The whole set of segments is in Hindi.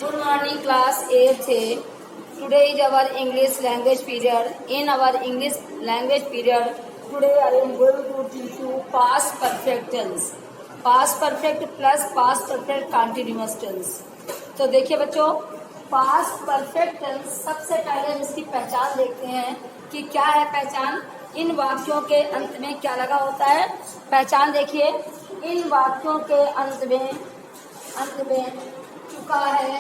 Good morning, class 8th. Today is our English language period. In our English language period, today I am going to teach you past perfect tense. Past perfect plus past perfect continuous tense. तो देखिए बच्चों, past perfect tense सबसे पहले हम इसकी पहचान देखते हैं कि क्या है पहचान। इन वाक्यों के अंत में क्या लगा होता है, पहचान देखिए। इन वाक्यों के अंत में चुका है,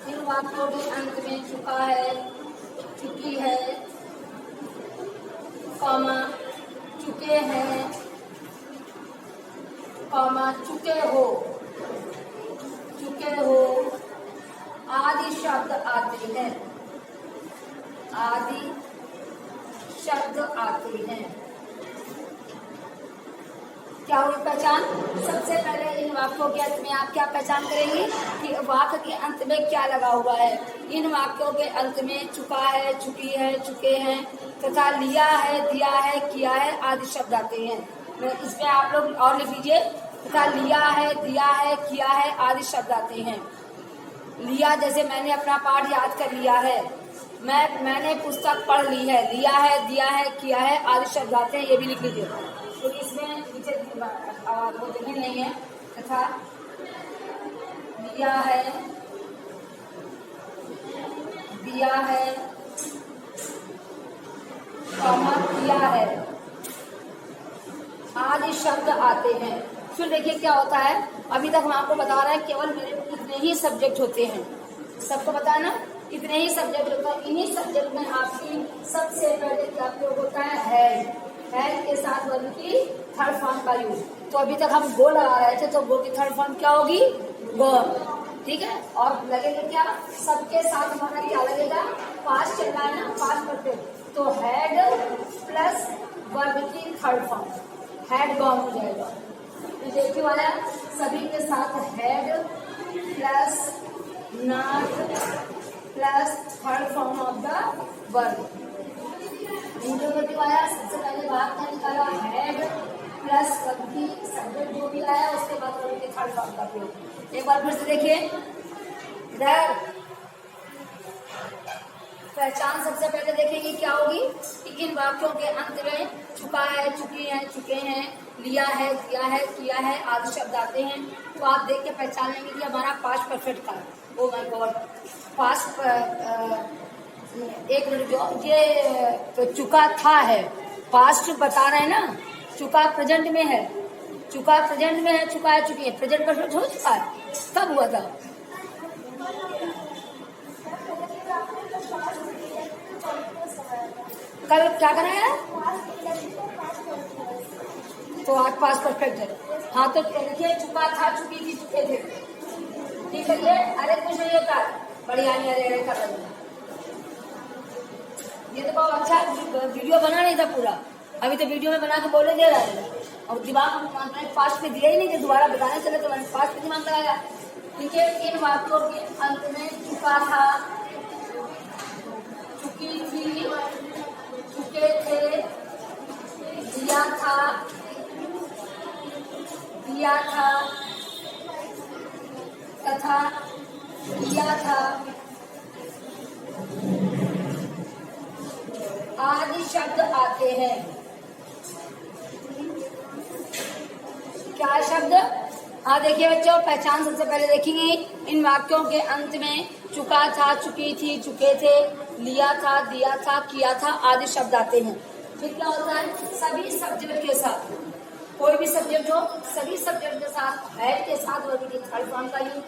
इन वाक्यों के अंत में चुका है, चुकी है, कॉमा चुके हैं, कॉमा चुके हो आदि शब्द आते हैं, आदि शब्द आते हैं। क्या हुई पहचान। सबसे पहले इन वाक्यों के अंत में आप क्या पहचान करेंगे कि वाक्य के अंत में क्या लगा हुआ है। इन वाक्यों के अंत में चुका है, चुकी है, चुके हैं तथा लिया है, दिया है, किया है आदि शब्द आते हैं। इसमें आप लोग और लिख लीजिए, तथा लिया है, दिया है, किया है आदि शब्द आते हैं। लिया जैसे मैंने अपना पाठ याद कर लिया है, मैंने पुस्तक पढ़ ली है, लिया है, दिया है, किया है आदि शब्द आते हैं, ये भी लिख लीजिए। तो इसमें नीचे वो जगह नहीं है, तथा लिया है, दिया है, कॉमा किया है आदि शब्द आते हैं। फिर देखिए क्या होता है। अभी तक हम आपको बता रहे हैं केवल मेरे इतने ही सब्जेक्ट होते हैं, सबको पता है ना, इतने ही सब्जेक्ट होता है। इन्हीं सब्जेक्ट में आपकी सबसे पहले क्या प्रयोग होता है, हैड के साथ वर्ब की थर्ड फॉर्म का यूज। तो अभी तक हम गो लगा रहे थे, तो गो की थर्ड फॉर्म क्या होगी, गो, ठीक है। और लगेगा क्या, सबके साथ हमारा क्या लगेगा, पास्ट चल रहा है ना, पास्ट परफेक्ट। तो हैड प्लस वर्ब की थर्ड फॉर्म, हैड गॉन हो जाएगा। तो देखिए वाला सभी के साथ had plus not plus third form of the verb. Interrogative आया, सबसे पहले भाग का निकाला हैड प्लस वर्ब की सब्जेक्ट जो भी आया उसके बाद वर्ब के थर्ड फॉर्म का प्रयोग। एक बार फिर से देखिए, इधर पहचान सबसे पहले देखेंगे क्या होगी कि इन वाक्यों के अंत में चुका है, चुकी है, चुके हैं, लिया है, दिया है, किया है आदि शब्द आते हैं। तो आप देख के पहचान लेंगे कि हमारा पास्ट परफेक्ट था। ओ माय गॉड, पास्ट एक मिनट, जो ये तो चुका था है, पास्ट बता रहे हैं ना, चुका प्रेजेंट में है, चुका प्रेजेंट में है, चुका है, चुकी है, प्रेजेंट परफेक्ट हो चुका है, कब हुआ था, कल क्या करा है, तो आज पास्ट परफेक्ट है। हाँ तो देखिए, चुका था, चुकी थी, चुके थे, ठीक है। ये अरे कुछ नहीं होता, बढ़िया नहीं, अरे कर रहे हैं। ये तो बहुत अच्छा वीडियो बना नहीं था पूरा, अभी तो वीडियो में बना के बोले दे रहा है, और दिमाग फास्ट में दिया ही नहीं कि दोबारा बताने चले, तो मैंने फास्ट में दिमाग लगाया। ठीक है, इन वाक्यों के अंत में चुका था, चुकी थी, चुके थे, दिया था, दिया था तथा किया था आदि शब्द आते हैं। क्या शब्द, हाँ देखिए बच्चों, पहचान सबसे पहले देखेंगे। इन वाक्यों के अंत में चुका था, चुकी थी, चुके थे, लिया था, दिया था, किया था आदि शब्द आते हैं। फिर क्या होता है, सभी सब्जेक्ट के साथ, कोई भी सब्जेक्ट हो, सभी सब्जेक्ट के साथ हैड के साथ वर्ब की थर्ड फॉर्म का यूज।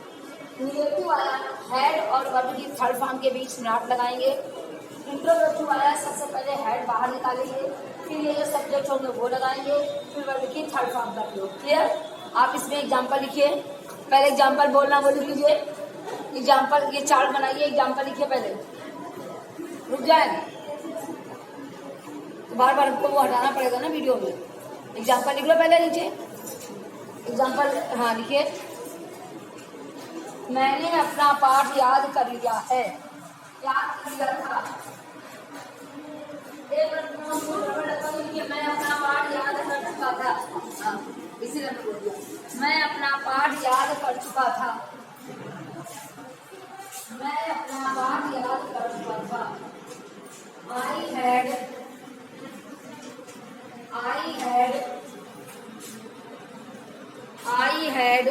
निगेटिव आया, हैड और वर्ब की थर्ड फॉर्म के बीच नॉट लगाएंगे। इंट्रोगेटिव आया, सबसे पहले हेड बाहर निकालेंगे, फिर ये जो सब्जेक्ट होंगे वो लगाएंगे, फिर वर्ब की थर्ड फॉर्म का प्रयोग। क्लियर। आप इसमें एग्जांपल लिखिए, पहले एग्जांपल बोलना वो लिख लीजिए। एग्जांपल ये चार्ट बनाइए, एग्जांपल लिखिए पहले, रुक जाए तो बार बार हमको वो हटाना पड़ेगा ना वीडियो में। एग्जांपल लिख लो पहले नीचे, एग्जांपल हाँ लिखिए। मैंने अपना पाठ याद कर लिया है, याद कर लिया था, मैं अपना पाठ याद कर चुका था, इसीलिए मैं अपना पाठ याद कर चुका था। मैं अपना पाठ याद कर चुका था। I had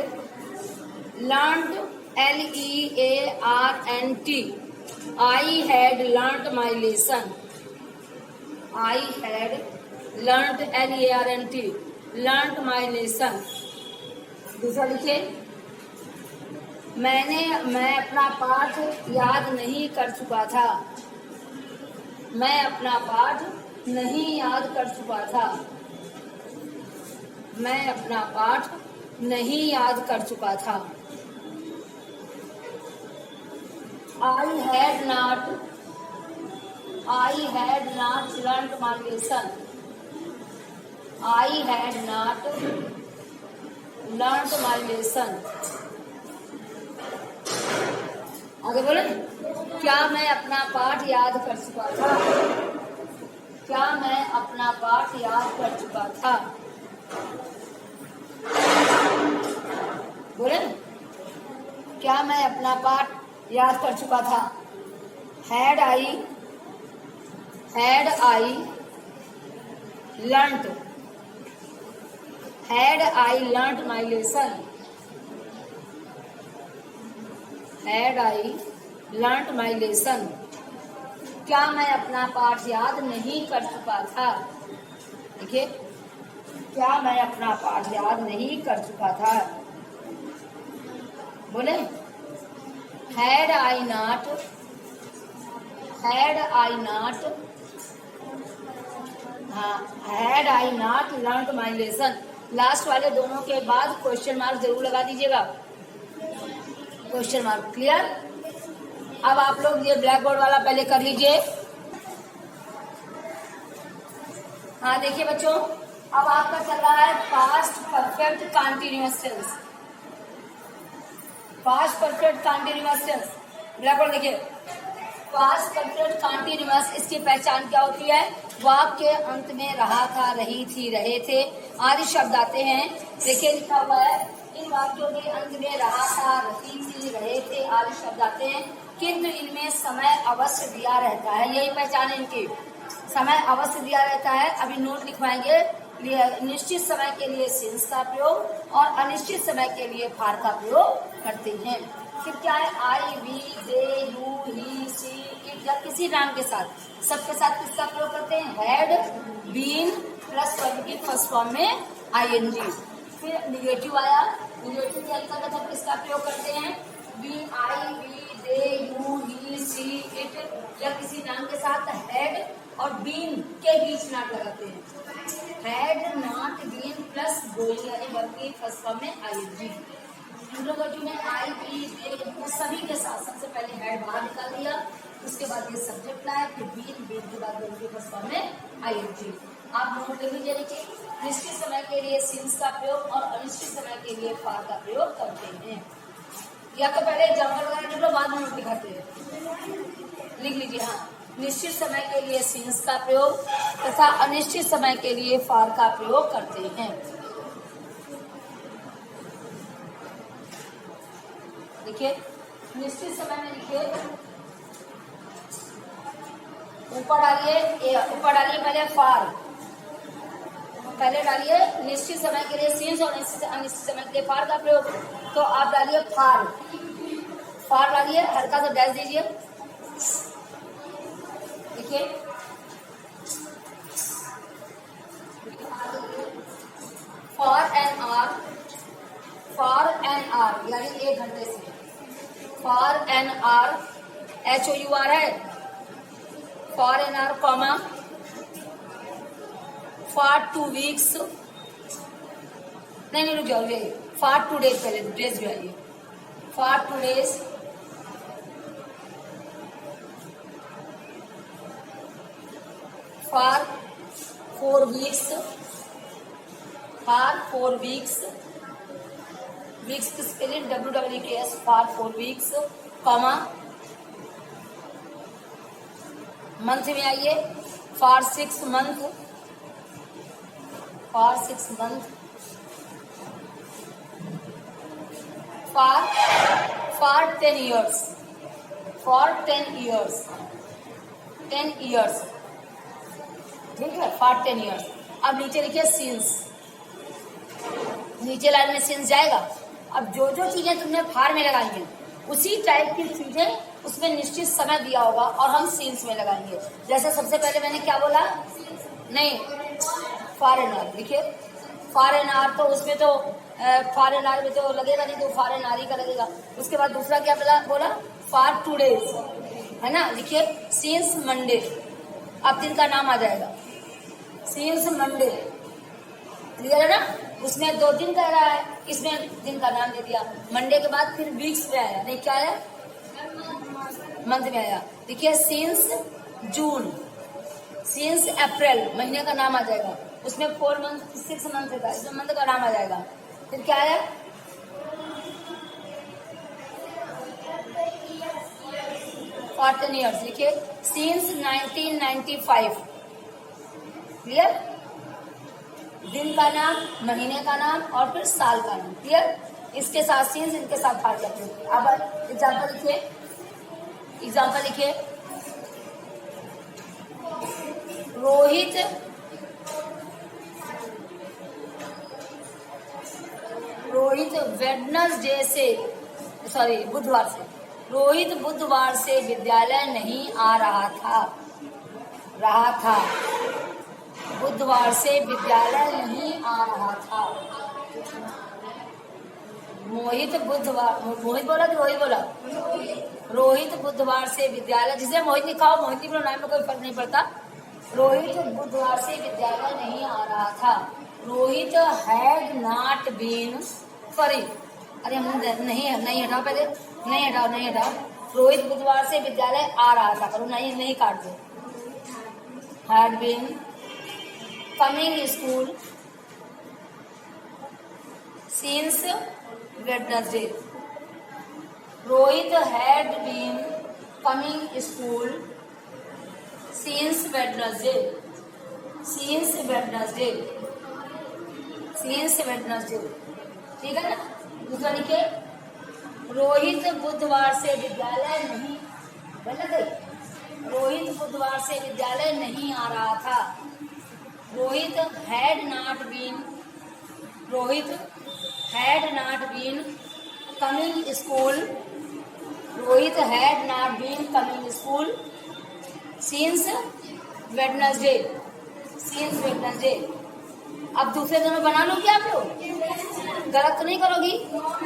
learned LEARNT. I had learnt my lesson. I had learnt LEARNT. Learnt my lesson. दूसरा लिखिए, मैं अपना पाठ याद नहीं कर चुका था। मैं अपना पाठ नहीं याद कर चुका था। मैं अपना पाठ नहीं याद कर चुका था। I had not learnt my lesson. I had not learnt my lesson. आगे बोले, क्या मैं अपना पाठ याद कर चुका था? क्या मैं अपना पाठ याद कर चुका था? बोले, क्या मैं अपना पाठ याद कर चुका था? Had I learnt my lesson? Had I learnt my lesson? क्या मैं अपना पाठ याद नहीं कर चुका था? देखिए, क्या मैं अपना पाठ याद नहीं कर चुका था? बोले, had I not learnt my lesson. Last वाले दोनों के बाद क्वेश्चन मार्क जरूर लगा दीजिएगा। Question mark clear? अब आप लोग ये ब्लैक बोर्ड वाला पहले कर लीजिए। हाँ देखिए बच्चों, अब आपका चल रहा है past perfect continuous tense. Past perfect continuous tense, black board देखिए। पास्ट परफेक्ट कंटीन्यूअस, इसकी पहचान क्या होती है? वाक्य के अंत में रहा था, रही थी, रहे थे आदि शब्द आते हैं। देखिए लिखा हुआ है, इन वाक्यों के अंत में रहा था, रही थी, रहे थे आदि शब्द आते हैं, किंतु इनमें समय अवश्य दिया रहता है। यही पहचान है इनकी, समय अवश्य दिया रहता है। अभी नोट लिखवाएंगे। निश्चित समय के लिए सिंस का प्रयोग और अनिश्चित समय के लिए फार का प्रयोग करते हैं। फिर क्या है? I, we, they, you, he, she, it, या किसी नाम के साथ, सबके साथ किसका प्रयोग करते हैं? हैड, बीन प्लस वर्ब की फर्स्ट फॉर्म में आईएनजी। फिर निगेटिव आया, निगेटिव के अंतर्गत हम किसका प्रयोग करते हैं? We, I, we, they, you, he, she, it, या किसी नाम के साथ हैड और बीन के बीच नॉट लगाते हैं। Had, not, been plus going यानी वर्ब की फर्स्ट फॉर्म में आईएनजी। इंट्रोगेटिव में आई, वी, दे, सभी के साथ सबसे पहले हैड बाहर निकाल दिया, उसके बाद ये सब्जेक्ट लाया, फिर बीन, बीन के बाद वर्ब की फर्स्ट फॉर्म में आईएनजी। आप नोट लिख लीजिए। देखिए, निश्चित समय के लिए सिंस का प्रयोग और अनिश्चित समय के लिए फार का प्रयोग करते हैं। या तो पहले एग्जाम्पल वगैरह लिख लो, बाद में नोट दिखाते हैं। लिख लीजिए। हाँ, निश्चित समय के लिए सिंस का प्रयोग तथा अनिश्चित समय के लिए फार का प्रयोग करते हैं। देखिए, निश्चित समय में लिखिए, ऊपर डालिए पहले फार, पहले डालिए निश्चित समय के लिए सिंस और अनिश्चित समय के लिए फार का प्रयोग। तो आप डालिए फार डालिए, हल्का सा डैश दीजिए। देखिए, फॉर एन आर यानी 1 घंटे से, फॉर एन आर, HOUR है, for an hour, comma, for 2 weeks, नहीं रुक जाओ, फॉर 2 डेज, पहले डेज भी आइए, for 2 days, for 4 weeks, for 4 weeks, weeks की spelling WWKS, for 4 weeks, comma, month में आइए, for 6 month, for 6 month, for 10 years, for 10 years, 10 years, ठीक है, फॉर 10 years। अब नीचे लिखिए सिंस, नीचे लाइन में सिंस जाएगा। अब जो जो चीजें तुमने फॉर में लगाई हैं उसी टाइप की चीजें उसमें निश्चित समय दिया होगा और हम सिंस में लगाएंगे। जैसे सबसे पहले मैंने क्या बोला, नहीं फॉर एन आर, देखिए फॉर एन आर, तो उसमें तो फॉर एन आर में तो लगेगा नहीं, तो फॉर एन आर ही का लगेगा। उसके बाद दूसरा क्या बोला फॉर 2 days, है ना, लिखिए सिंस मंडे, अब दिन का नाम आ जाएगा सिंस मंडे, क्लियर है ना। उसमें 2 दिन कह रहा है, इसमें दिन का नाम दे दिया। मंडे के बाद फिर वीक्स में आया, नहीं क्या आया, मंथ में आया। देखिए सिंस जून, सिंस अप्रैल, महीने का नाम आ जाएगा। उसमें 4 month 6 month का, इसमें मंथ का नाम आ जाएगा। फिर क्या आया, फॉर 10 years, देखिए सिंस 1995, क्लियर, दिन का नाम, महीने का नाम और फिर साल का नाम, क्लियर। इसके साथ सिंस, इनके साथ फॉर करते हैं। अब एग्जाम्पल लिखिए, एग्जाम्पल लिखिए, रोहित वेडनेसडे से, सॉरी बुधवार से, रोहित बुधवार से विद्यालय नहीं आ रहा था, बुधवार से विद्यालय नहीं आ रहा था। मोहित बोला कि रोहित बोला, रोहित बुधवार से विद्यालय, जिसे मोहित लिखा हो मोहित लिखो, नाम में कोई फर्क नहीं पड़ता। रोहित बुधवार से विद्यालय नहीं आ रहा था। Rohit had not been, sorry, अरे नहीं हटाओ, पहले नहीं हटाओ। रोहित बुधवार से विद्यालय आ रहा था, करो नहीं काट दो। Had been coming school since Wednesday. Rohit had been coming school since Wednesday, since Wednesday, ठीक है ना। दूसरा लिखिए, रोहित बुधवार से विद्यालय नहीं, गलत है, रोहित बुधवार से विद्यालय नहीं आ रहा था। Rohit had not been coming school, Rohit had not been coming school since Wednesday. अब दूसरे दोनों बना लो क्या आप लोग, गलत तो नहीं करोगी।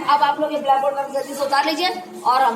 अब आप लोग ये ब्लैक बोर्ड पर जल्दी से उतार लीजिए और हम